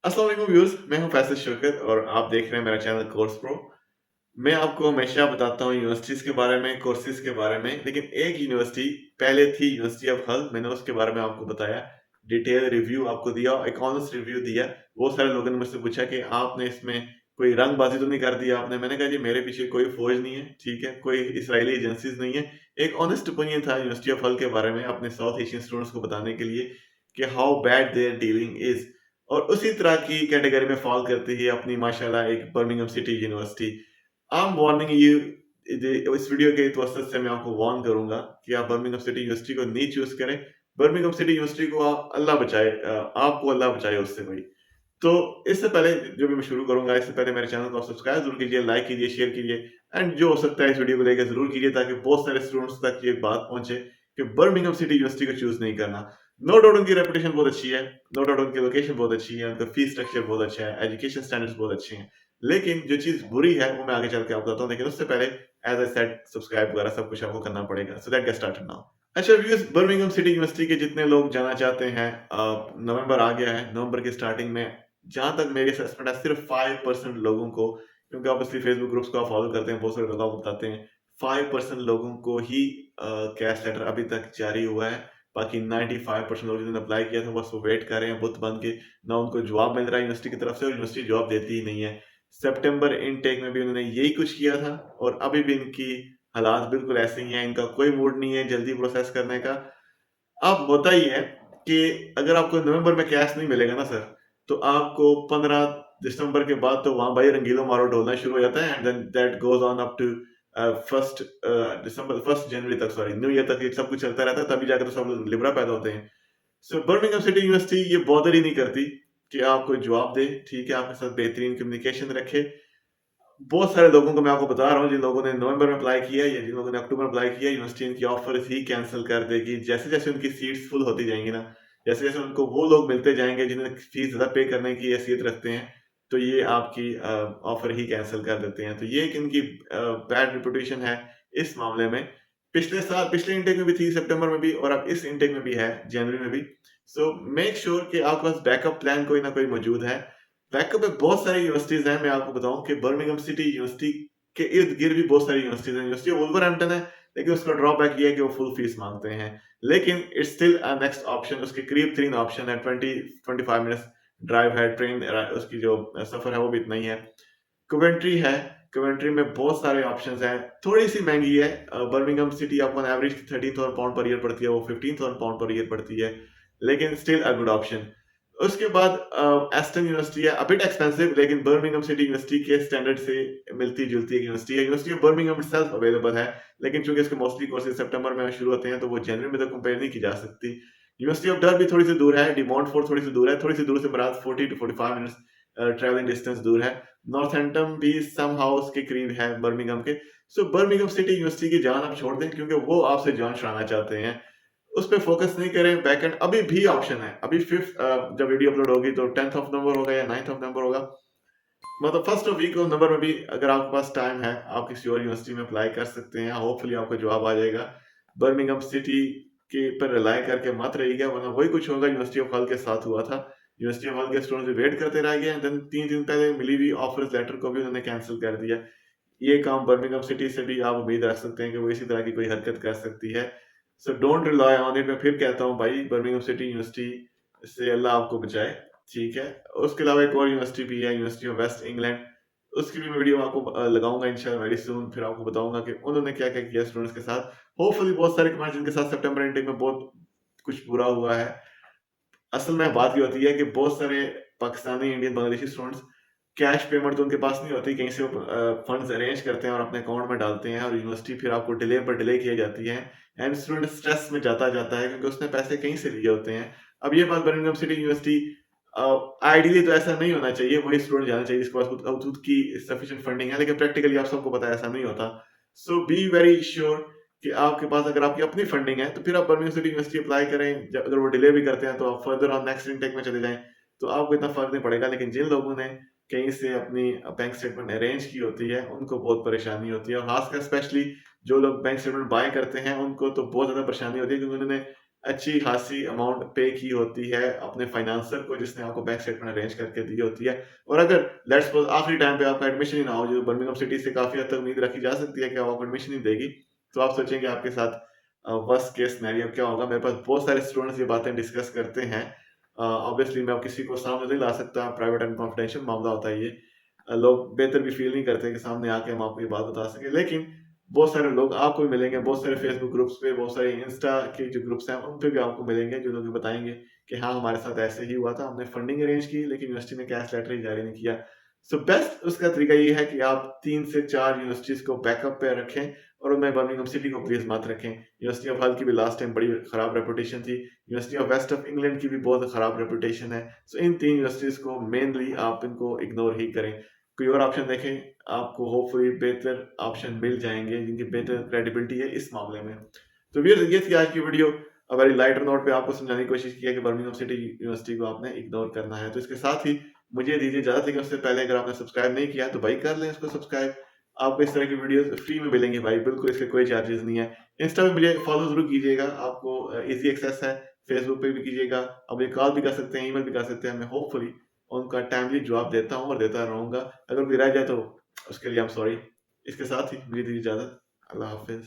अस्सलाम वालेकुम व्यूअर्स, मैं हूं फैसल शौकत और आप देख रहे हैं मेरा चैनल कोर्स प्रो। मैं आपको हमेशा बताता हूं यूनिवर्सिटीज़ के बारे में, कोर्सेज़ के बारे में, लेकिन एक यूनिवर्सिटी पहले थी यूनिवर्सिटी ऑफ हल, मैंने उसके बारे में आपको बताया, डिटेल रिव्यू आपको दिया, एक ऑनेस्ट रिव्यू दिया। बहुत सारे लोगों ने मुझसे पूछा कि आपने इसमें कोई रंगबाज़ी तो नहीं कर दी आपने? मैंने कहा जी मेरे पीछे कोई फ़ौज नहीं है, ठीक है? कोई इज़राइली एजेंसीज़ नहीं है। एक ऑनेस्ट ओपिनियन था यूनिवर्सिटी ऑफ हल के बारे में अपने साउथ एशियन स्टूडेंट्स को बताने के लिए कि how bad they're dealing is. और उसी तरह की कैटेगरी में फॉल करती है अपनी माशाल्लाह एक Birmingham city university. I am warning you, इस वीडियो के वसत से मैं आपको वार्न करूंगा कि आप बर्मिंघम सिटी यूनिवर्सिटी को नहीं चूज करें। बर्मिंघम सिटी यूनिवर्सिटी को आप अल्लाह बचाए, आपको अल्लाह बचाए उससे भाई। तो इससे पहले जो भी मैं शुरू करूंगा, इससे पहले मेरे चैनल को सब्सक्राइब जरूर कीजिए, लाइक कीजिए, शेयर कीजिए एंड जो हो सकता है इस वीडियो को लेकर जरूर कीजिए ताकि बहुत सारे स्टूडेंट्स तक ये बात पहुंचे कि बर्मिंघम सिटी यूनिवर्सिटी को चूज नहीं करना। नो डाउट उनकी रेपुटेशन बहुत अच्छी है, नो डाउट उनकी लोकेशन बहुत अच्छी है, उनका फीस स्ट्रक्चर बहुत अच्छा है, एजुकेशन स्टैंडर्ड्स बहुत अच्छे हैं। लेकिन जो चीज बुरी है वो मैं आगे चल के आपको बताता हूँ, लेकिन उससे पहले एज आई सेड सब्सक्राइब वगैरह सब कुछ आपको करना पड़ेगा। So that get started now. अच्छा व्यूअर्स, बर्मिंघम सिटी यूनिवर्सिटी के जितने लोग जाना चाहते हैं, नवंबर आ गया है, नवंबर की स्टार्टिंग में जहां तक मेरी असेसमेंट है सिर्फ 5% लोगों को, क्योंकि ऑब्वियसली फेसबुक ग्रुप्स को आप फॉलो करते हैं, बहुत सारे लोग आपको बताते हैं, 5% लोगों को ही कैश लेटर अभी तक जारी हुआ है। बाकी 95% लोग जिन्होंने अप्लाई किया था बस वो वेट कर रहे हैं बुत बन के। ना उनको जवाब मिल रहा है यूनिवर्सिटी की तरफ से और यूनिवर्सिटी जवाब देती ही नहीं है। सितंबर इनटेक में भी उन्होंने यही कुछ किया था और अभी भी इनकी हालात बिल्कुल ऐसे ही हैं, इनका कोई मूड नहीं है जल्दी प्रोसेस करने का। अब होता ही है कि अगर आपको नवंबर में कैश नहीं मिलेगा ना सर, तो आपको 15 दिसंबर के बाद तो वहाँ भाई रंगीलो मारो ढोलना शुरू हो जाता है and then that goes on up to first December, 1 जनवरी तक, सॉरी न्यू ईयर तक ये सब कुछ चलता रहता है, तभी जाकर तो सब लोग लिब्रा पैदा होते हैं। सो बर्मिंघम सिटी यूनिवर्सिटी ये बॉदर ही नहीं करती कि आपको जवाब दे, ठीक है, आपके साथ बेहतरीन कम्युनिकेशन रखे। बहुत सारे लोगों को मैं आपको बता रहा हूँ जिन लोगों ने नवंबर में अप्लाई किया या जिन लोगों ने अक्टूबर में अप्लाई किया, यूनिवर्सिटी इनकी ऑफर ही कैंसिल कर देगी जैसे-जैसे उनकी सीट्स फुल होती जाएँगी ना, जैसे-जैसे उनको वो लोग मिलते जाएँगे जिन्हें फीस ज़्यादा पे करने की हैसियत रखते हैं, तो ये आपकी ऑफर ही कैंसिल कर देते हैं। तो ये एक इनकी बैड रेपुटेशन है इस मामले में। पिछले साल पिछले इनटेक में भी थी सितंबर में भी और अब इस इनटेक में भी है जनवरी में भी। सो मेक श्योर कि आपके पास बैकअप प्लान कोई ना कोई मौजूद है। बैकअप में बहुत सारी यूनिवर्सिटीज हैं, मैं आपको बताऊं कि बर्मिंघम सिटी यूनिवर्सिटी के इर्द गिर्द भी बहुत सारी यूनिवर्सिटीज हैं। यूनिवर्सिटी ऑफ वुल्वरहैम्पटन है, लेकिन उसका ड्रॉबैक ये है कि वो फुल फीस मांगते हैं, लेकिन it's still a next option. उसके करीब 3 ऑप्शन है, 20-25 मिनट्स ड्राइव है, ट्रेन उसकी जो सफर है वो भी इतना ही है। कवेंट्री है, कवेंट्री में बहुत सारे ऑप्शंस हैं, थोड़ी सी महंगी है। बर्मिंघम सिटी आपको एवरेज 13,000 पाउंड पर ईयर पड़ती है, वो 15,000 पाउंड पर ईयर पड़ती है, लेकिन स्टिल अ गुड ऑप्शन। उसके बाद एस्टन यूनिवर्सिटी है, अ बिट एक्सपेंसिव, लेकिन बर्मिंघम सिटी यूनिवर्सिटी के स्टैंडर्ड से मिलती-जुलती एक यूनिवर्सिटी है। University of Birmingham itself available है, लेकिन चूंकि इसके मोस्टली कोर्सेज सितंबर में शुरू होते हैं, तो वो जनवरी में तो कंपेयर नहीं की जा सकती। यूनिवर्सिटी ऑफ डर्बी थोड़ी सी दूर है, डी मॉन्टफोर्ट थोड़ी सी दूर है, थोड़ी सी दूर से मुराद 40 टू 45 मिनट्स ट्रैवलिंग डिस्टेंस दूर है। नॉर्थहैम्पटन भी समहाउ उसके करीब है बर्मिंघम के। सो बर्मिंघम सिटी यूनिवर्सिटी की जान आप छोड़ दें, क्योंकि वो आपसे जान छुड़ाना चाहते हैं। उस पे फोकस नहीं करें। बैकएंड अभी भी ऑप्शन है, अभी 5th जब वीडियो अपलोड होगी तो 10th ऑफ नवंबर होगा या 9th ऑफ नवंबर होगा, मतलब first of week of November में भी अगर आपके पास टाइम है आप किसी और यूनिवर्सिटी में अप्लाई कर सकते हैं। होपफुली आपको जवाब आ जाएगा। बर्मिंघम सिटी के पर रिलाई करके मत रहिएगा, वरना वही कुछ होगा यूनिवर्सिटी ऑफ हल के साथ हुआ था। यूनिवर्सिटी ऑफ हल के स्टूडेंट्स वेट करते रह गए, देन 3 दिन पहले मिली हुई ऑफर्स लेटर को भी उन्होंने कैंसिल कर दिया। ये काम बर्मिंघम सिटी से भी आप उम्मीद रख सकते हैं कि वो इसी तरह की कोई हरकत कर सकती है। So don't rely on it. मैं फिर कहता हूँ भाई, बर्मिंघम सिटी यूनिवर्सिटी से अल्लाह आपको बचाए, ठीक है। उसके अलावा एक और यूनिवर्सिटी भी है, यूनिवर्सिटी ऑफ वेस्ट इंग्लैंड। उसकी भी वीडियो आपको लगाऊंगा इंशाल्लाह वेरी सून, फिर आपको बताऊंगा कि उन्होंने क्या क्या किया स्टूडेंट्स के साथ। होपफुली बहुत सारे कमेंट्स जिनके साथ सितंबर इनटेक में बहुत कुछ बुरा हुआ है। असल में बात ये होती है कि बहुत सारे Pakistani, Indian, Bangladeshi students cash payment तो उनके पास नहीं होती, कहीं से वो फंड्स अरेंज करते हैं और अपने अकाउंट में डालते हैं और यूनिवर्सिटी फिर आपको डिले पर डिले किए जाती है एंड स्टूडेंट स्ट्रेस में जाता जाता है क्योंकि उसने पैसे कहीं से लिए होते हैं। अब ये बात बर्मिंघम सिटी यूनिवर्सिटी, आइडियली तो ऐसा नहीं होना चाहिए, वही स्टूडेंट जाना चाहिए जिसके पास खुद की सफिशिएंट फंडिंग है, लेकिन प्रैक्टिकली आप सबको पता है ऐसा नहीं होता। सो बी वेरी श्योर कि आपके पास अगर आपकी अपनी फंडिंग है तो फिर आप बर्मिंघम सिटी यूनिवर्सिटी अप्लाई करें। अगर वो डिले भी करते हैं तो आप फर्दर ऑन नेक्स्ट इनटेक में चले जाएं, तो आपको इतना फर्क नहीं पड़ेगा। लेकिन जिन लोगों ने कहीं से अपनी बैंक स्टेटमेंट अरेंज की होती है उनको बहुत परेशानी होती है, और खासकर स्पेशली जो लोग बैंक स्टेटमेंट बाय करते हैं उनको तो बहुत ज़्यादा परेशानी होती है, क्योंकि उन्होंने अच्छी खासी अमाउंट पे की होती है अपने फाइनेंसर को, जिसने आपको बैंक स्टेटमेंट अरेंज करके दी होती है। और अगर लेट्स सपोज आखिरी टाइम पे आपका एडमिशन ही ना हो, जो बर्मिंघम सिटी से काफ़ी हद तक उम्मीद रखी जा सकती है कि वो आपको एडमिशन ही देगी, तो आप सोचेंगे आपके साथ वर्स्ट केस सिनेरियो क्या होगा। मेरे पास बहुत सारे स्टूडेंट्स ये बातें डिस्कस करते हैं। ऑब्वियसली मैं अब किसी को सामने नहीं ला सकता, प्राइवेट एंड कॉन्फिडेंशियल मामला होता है ये। लोग बेहतर भी फील नहीं करते कि सामने आके हम आपको ये बात बता सकें। लेकिन बहुत सारे लोग आपको भी मिलेंगे, बहुत सारे फेसबुक ग्रुप्स पे, बहुत सारे इंस्टा के जो ग्रुप्स हैं उन पे भी आपको मिलेंगे, जो लोग बताएंगे कि हाँ हमारे साथ ऐसे ही हुआ था, हमने फंडिंग अरेंज की लेकिन यूनिवर्सिटी ने कैश लेटर ही जारी नहीं किया। सो बेस्ट उसका तरीका ये है कि आप 3 से 4 यूनिवर्सिटीज को बैकअप पे रखें, और उनमें बर्मिंघम सिटी को प्लीज मत रखें। यूनिवर्सिटी ऑफ हल की भी लास्ट टाइम बड़ी खराब रेपुटेशन थी, university of West of England की भी बहुत खराब रेपुटेशन है। सो इन 3 यूनिवर्सिटीज को मेनली आप इनको इग्नोर ही करें, कोई और ऑप्शन देखें, आपको होपफुली बेहतर ऑप्शन मिल जाएंगे जिनकी बेहतर क्रेडिबिलिटी है इस मामले में। तो ये थी आज की वीडियो। वेरी लाइटर नोट पे आपको समझाने की कोशिश की है कि बर्मिंघम सिटी यूनिवर्सिटी को आपने इग्नोर करना है। तो इसके साथ ही मुझे दीजिए इजाजत, लेकिन उससे पहले अगर आपने सब्सक्राइब नहीं किया तो भाई कर लें इसको सब्सक्राइब। आपको इस तरह की वीडियोस फ्री में मिलेंगी भाई, बिल्कुल इसके कोई चार्जेस नहीं है। इंस्टा पे मुझे फॉलो जरूर कीजिएगा, आपको इजी एक्सेस है। फेसबुक पे भी कीजिएगा, आप मुझे कॉल भी कर सकते हैं, ईमेल भी कर सकते हैं। मैं होपफुली उनका टाइमली जवाब देता हूँ और देता रहूंगा। अगर कोई रह जाए तो उसके लिए आई एम सॉरी। इसके साथ ही मुझे दीजिए इजाजत। अल्लाह हाफिज।